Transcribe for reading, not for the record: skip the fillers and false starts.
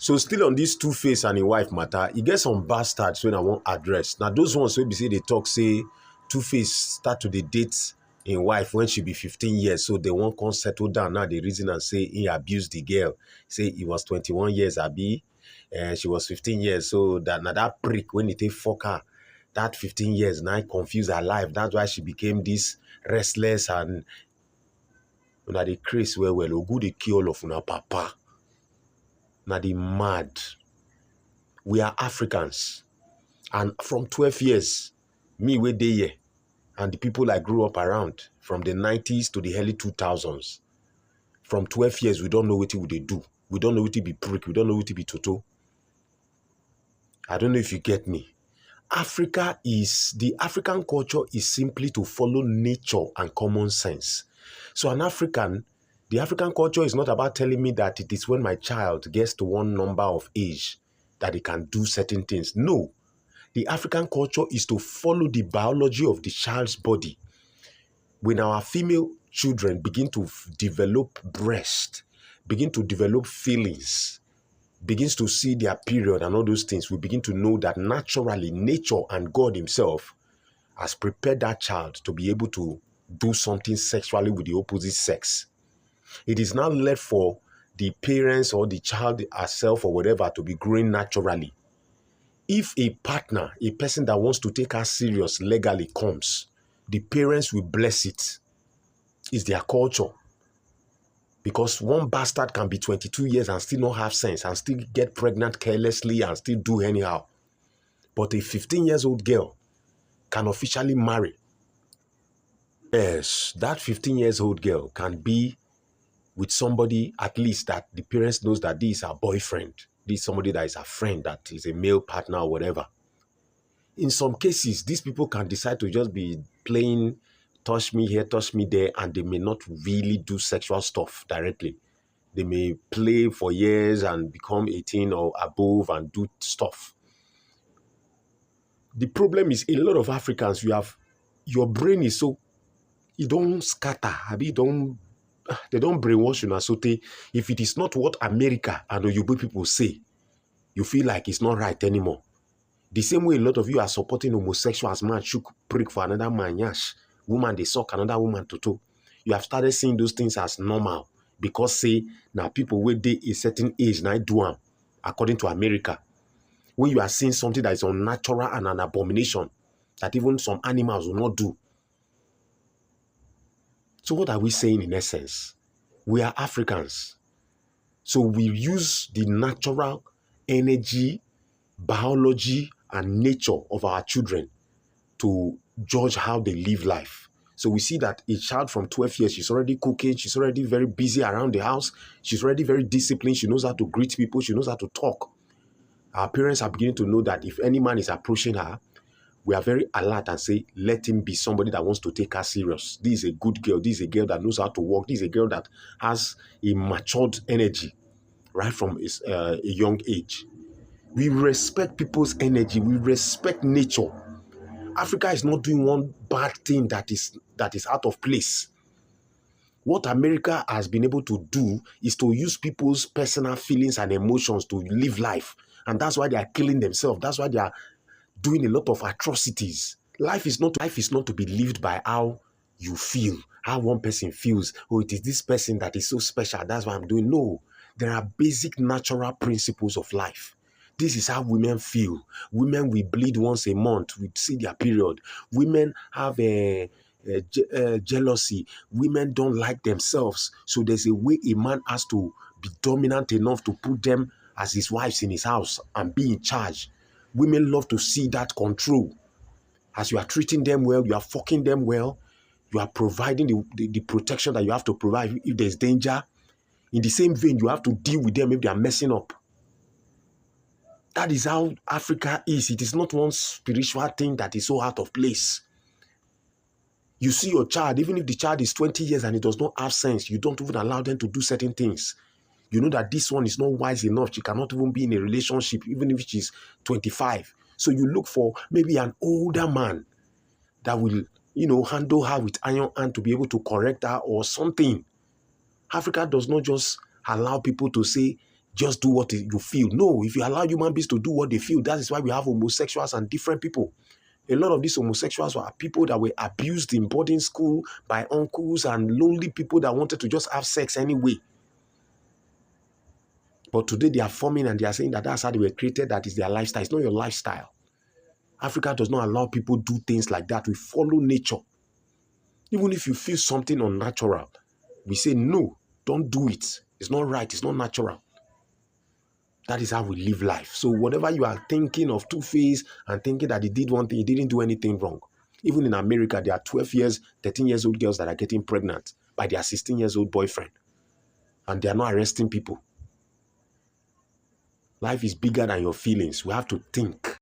So still on this Two-Face and a wife matter, e get some bastards when I want address. Now those ones wey be say they talk say Two-Face start to dey date im wife when she be 15 years, so they won't come settle down. Now the reason and say he abused the girl, say he was 21 years abi, and she was 15 years. So that prick when he take fuck her, that 15 years now confuse her life. That's why she became this restless and una dey craze well. Ogu dey kill all of una papa. Now they mad. We are Africans. And from 12 years, me wey dey here, and the people I grew up around, from the 90s to the early 2000s, from 12 years, we don't know what we do. We don't know what be prick. We don't know what be toto. I don't know if you get me. The African culture is simply to follow nature and common sense. So the African culture is not about telling me that it is when my child gets to one number of age that he can do certain things. No. The African culture is to follow the biology of the child's body. When our female children begin to develop breast, begin to develop feelings, begins to see their period and all those things, we begin to know that naturally nature and God himself has prepared that child to be able to do something sexually with the opposite sex. It is now left for the parents or the child herself or whatever to be growing naturally. If a partner, a person that wants to take her serious legally comes, the parents will bless it. It's their culture. Because one bastard can be 22 years and still not have sense and still get pregnant carelessly and still do anyhow. But a 15-year-old girl can officially marry. Yes, that 15-year-old girl can be with somebody at least that the parents knows that this is her boyfriend. This is somebody that is her friend, that is a male partner or whatever. In some cases, these people can decide to just be playing touch me here, touch me there, and they may not really do sexual stuff directly. They may play for years and become 18 or above and do stuff. The problem is a lot of Africans, your brain is so, you don't scatter, they don't brainwash you. So if it is not what America and Yoruba people say, you feel like it's not right anymore. The same way a lot of you are supporting homosexuals, man shook prick for another man, yash. Woman, they suck another woman to. You have started seeing those things as normal because say now people where they a certain age now do them according to America. When you are seeing something that is unnatural and an abomination that even some animals will not do. So what are we saying in essence? We are Africans. So we use the natural energy, biology, and nature of our children to judge how they live life. So we see that a child from 12 years, she's already cooking, she's already very busy around the house, she's already very disciplined, she knows how to greet people, she knows how to talk. Our parents are beginning to know that if any man is approaching her, we are very alert and say, let him be somebody that wants to take her serious. This is a good girl, this is a girl that knows how to walk, this is a girl that has a matured energy right from a young age. We respect people's energy, we respect nature. Africa is not doing one bad thing that is out of place. What America has been able to do is to use people's personal feelings and emotions to live life. And that's why they are killing themselves. That's why they are doing a lot of atrocities. Life is not to be lived by how you feel, how one person feels. Oh, it is this person that is so special. That's why I'm doing. No, there are basic natural principles of life. This is how women feel. Women will bleed once a month. We see their period. Women have jealousy. Women don't like themselves. So there's a way a man has to be dominant enough to put them as his wives in his house and be in charge. Women love to see that control. As you are treating them well, you are fucking them well, you are providing the protection that you have to provide if there's danger. In the same vein, you have to deal with them if they are messing up. That is how Africa is. It is not one spiritual thing that is so out of place. You see your child, even if the child is 20 years and it does not have sense, you don't even allow them to do certain things. You know that this one is not wise enough. She cannot even be in a relationship, even if she's 25. So you look for maybe an older man that will, handle her with iron hand to be able to correct her or something. Africa does not just allow people to say just do what you feel. No, if you allow human beings to do what they feel, that is why we have homosexuals and different people. A lot of these homosexuals were people that were abused in boarding school by uncles and lonely people that wanted to just have sex anyway. But today they are forming and they are saying that that's how they were created, that is their lifestyle. It's not your lifestyle. Africa does not allow people do things like that. We follow nature. Even if you feel something unnatural, we say, no, don't do it. It's not right. It's not natural. That is how we live life. So whatever you are thinking of Two-Face and thinking that he did one thing, he didn't do anything wrong. Even in America, there are 12 years, 13 years old girls that are getting pregnant by their 16 years old boyfriend. And they are not arresting people. Life is bigger than your feelings. We have to think.